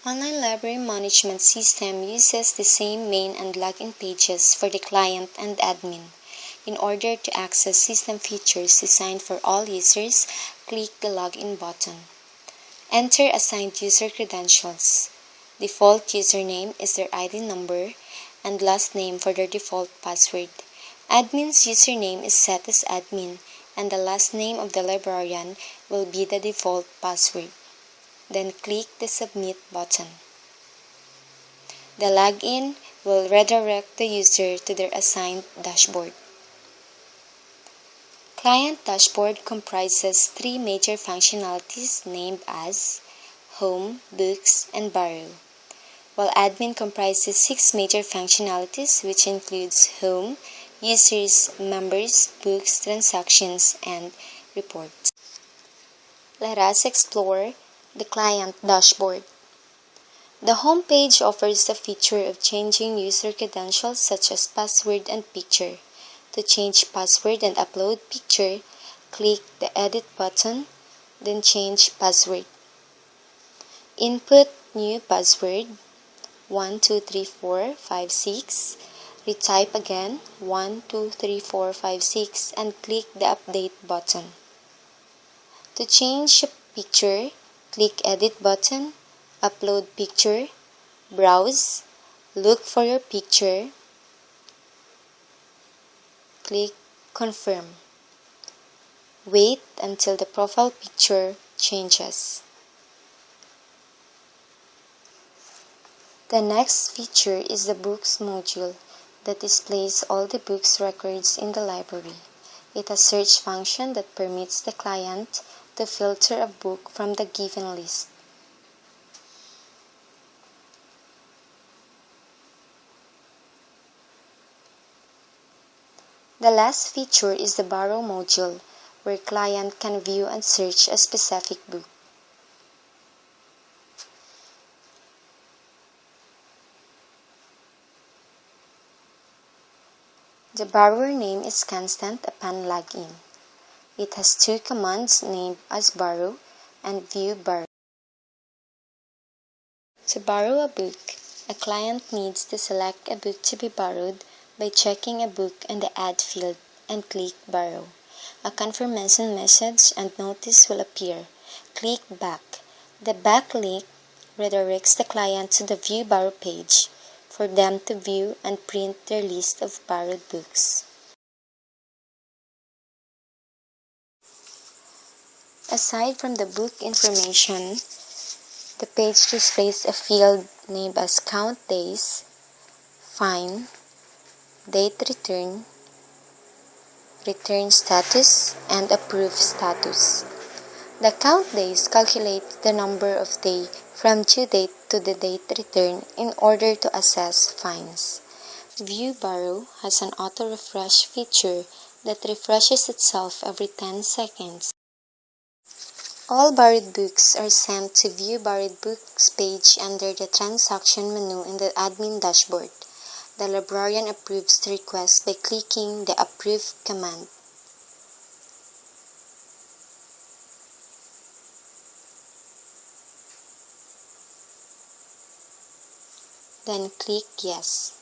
Online library management system uses the same main and login pages for the client and admin. In order to access system features designed for all users, click the Login button. Enter assigned user credentials. Default username is their ID number, and last name for their default password. Admin's username is set as admin, and the last name of the librarian will be the default password. Then click the Submit button. The login will redirect the user to their assigned dashboard. Client dashboard comprises three major functionalities named as Home, Books, and Borrow, while Admin comprises six major functionalities, which includes Home, Users, Members, Books, Transactions, and Reports. Let us explore the client dashboard. The home page offers the feature of changing user credentials such as password and picture. To change password and upload picture, click the Edit button, then change password. Input new password 123456. Retype again 123456 and click the Update button. To change a picture, click Edit button, Upload picture, browse, look for your picture, click Confirm. Wait until the profile picture changes. The next feature is the Books module that displays all the books records in the library. It has a search function that permits the client to filter a book from the given list. The last feature is the Borrow module, where client can view and search a specific book. The borrower name is constant upon login. It has two commands named as Borrow and View Borrow. To borrow a book, a client needs to select a book to be borrowed by checking a book in the Add field and click Borrow. A confirmation message and notice will appear. Click Back. The back link redirects the client to the View Borrow page for them to view and print their list of borrowed books. Aside from the book information, the page displays a field named as Count Days, Fine, Date Return, Return Status, and Approve Status. The count days calculates the number of days from due date to the date return in order to assess fines. View Borrow has an auto-refresh feature that refreshes itself every 10 seconds. All borrowed books are sent to View Borrowed Books page under the Transaction menu in the Admin dashboard. The librarian approves the request by clicking the Approve command. Then click Yes.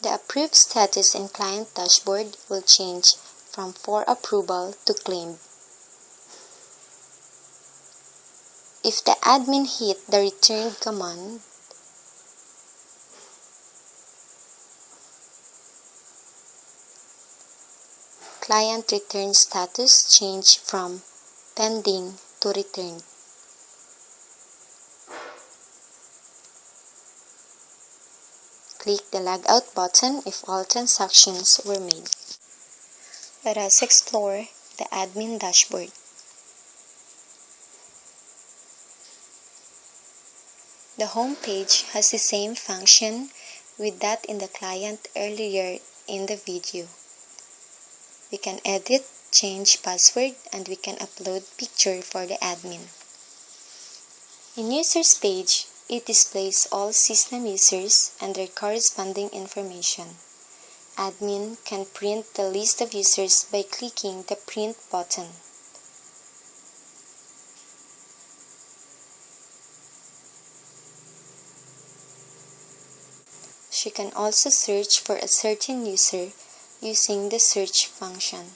The approved status in Client dashboard will change from for approval to claimed. If the admin hit the return command, client return status change from pending to returned. Click the Logout button if all transactions were made. Let us explore the Admin dashboard. The home page has the same function with that in the client earlier in the video. We can edit, change password, and we can upload picture for the admin. In Users page, it displays all system users and their corresponding information. Admin can print the list of users by clicking the Print button. She can also search for a certain user using the search function.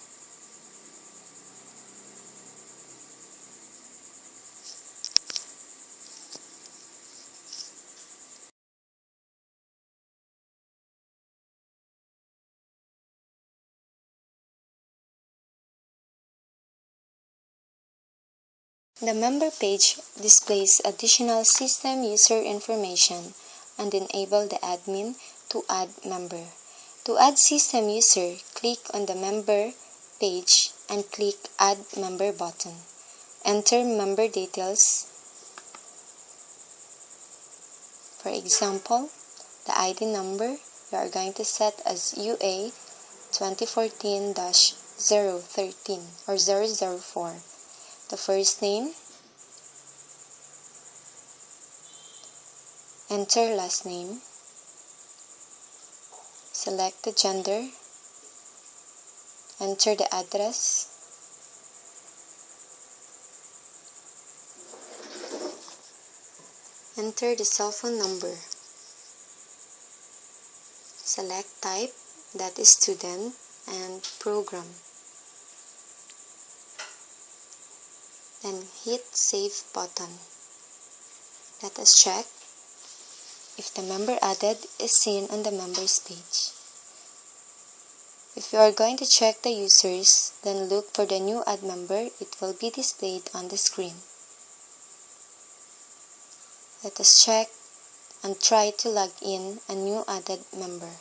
The member page displays additional system user information and enable the admin to add member. To add system user, click on the member page and click Add Member button. Enter member details. For example, the ID number we are going to set as UA 2014-013 or 004. The first name, enter last name, select the gender, enter the address, enter the cell phone number, select type, that is student, and program. Then hit Save button. Let us check if the member added is seen on the members page. If you are going to check the users, then look for the new add member. It will be displayed on the screen. Let us check and try to log in a new added member.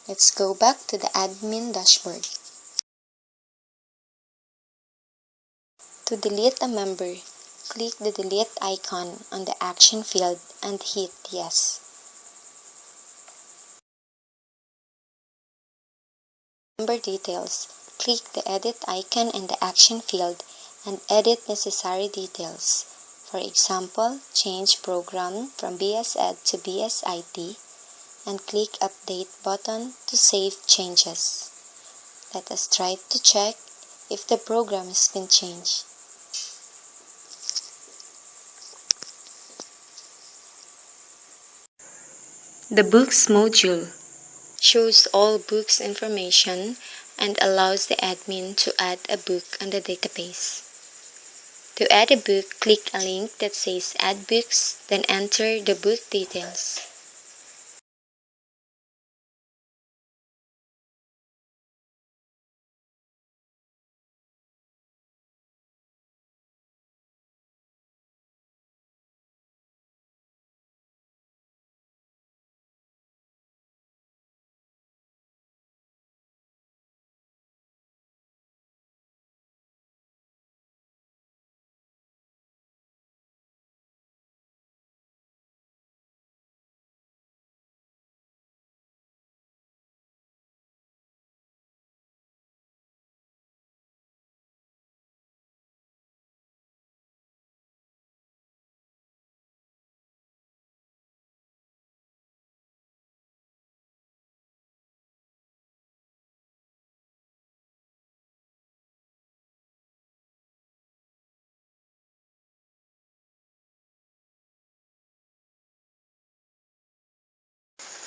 Let's go back to the admin dashboard. To delete a member, click the delete icon on the action field and hit yes. Member details, click the edit icon in the action field and edit necessary details. For example, change program from BS Ed to BS IT and click update button to save changes. Let us try to check if the program has been changed. The Books module shows all books information and allows the admin to add a book on the database. To add a book, click a link that says Add Books, then enter the book details.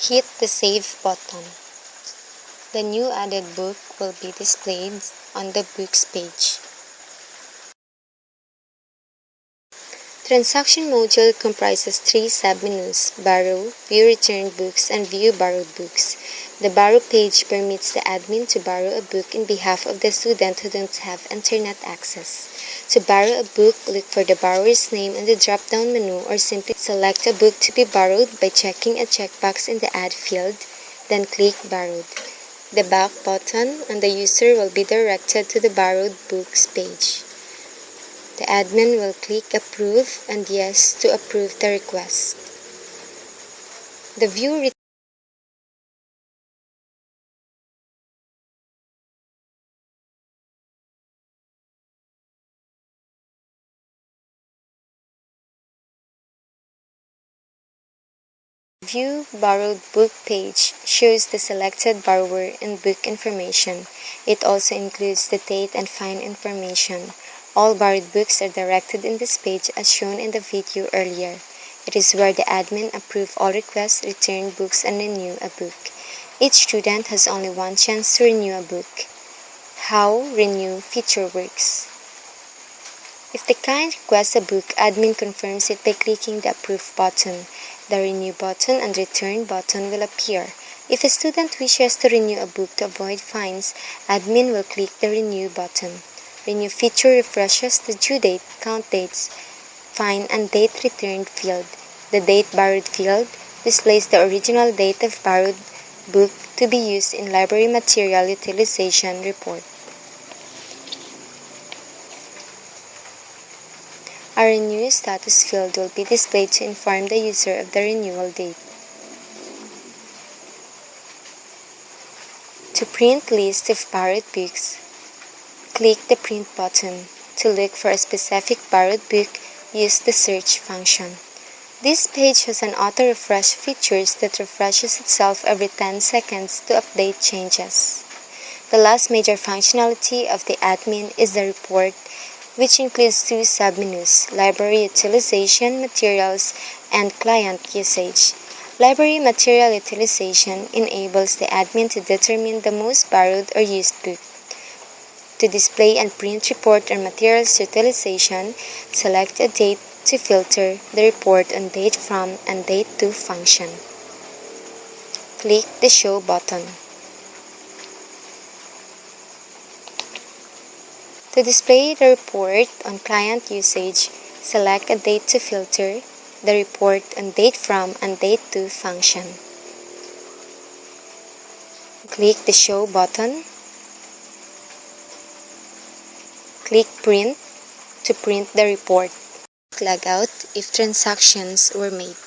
Hit the Save button. The new added book will be displayed on the Books page. Transaction module comprises three submenus: Borrow, View Returned Books, and View Borrowed Books. The Borrow page permits the admin to borrow a book in behalf of the student who don't have internet access. To borrow a book, look for the borrower's name in the drop-down menu or simply select a book to be borrowed by checking a checkbox in the Add field, then click Borrowed. The back button and the user will be directed to the Borrowed Books page. The admin will click Approve and Yes to approve the request. The View View Borrowed Book page shows the selected borrower and book information. It also includes the date and fine information. All borrowed books are directed in this page as shown in the video earlier. It is where the admin approves all requests, return books, and renew a book. Each student has only one chance to renew a book. How Renew feature works. If the client requests a book, admin confirms it by clicking the Approve button. The Renew button and Return button will appear. If a student wishes to renew a book to avoid fines, admin will click the Renew button. Renew feature refreshes the due date, count dates, fine, and date returned field. The Date Borrowed field displays the original date of borrowed book to be used in Library Material Utilization Report. A Renew status field will be displayed to inform the user of the renewal date. To print list of borrowed books, click the Print button. To look for a specific borrowed book, use the Search function. This page has an auto-refresh feature that refreshes itself every 10 seconds to update changes. The last major functionality of the admin is the Report, which includes two submenus: Library Utilization, Materials, and Client Usage. Library Material Utilization enables the admin to determine the most borrowed or used book. To display and print report on materials utilization, select a date to filter the report on Date From and Date To function. Click the Show button. To display the report on client usage, select a date to filter the report on Date From and Date To function. Click the Show button. Click Print to print the report. Log out if transactions were made.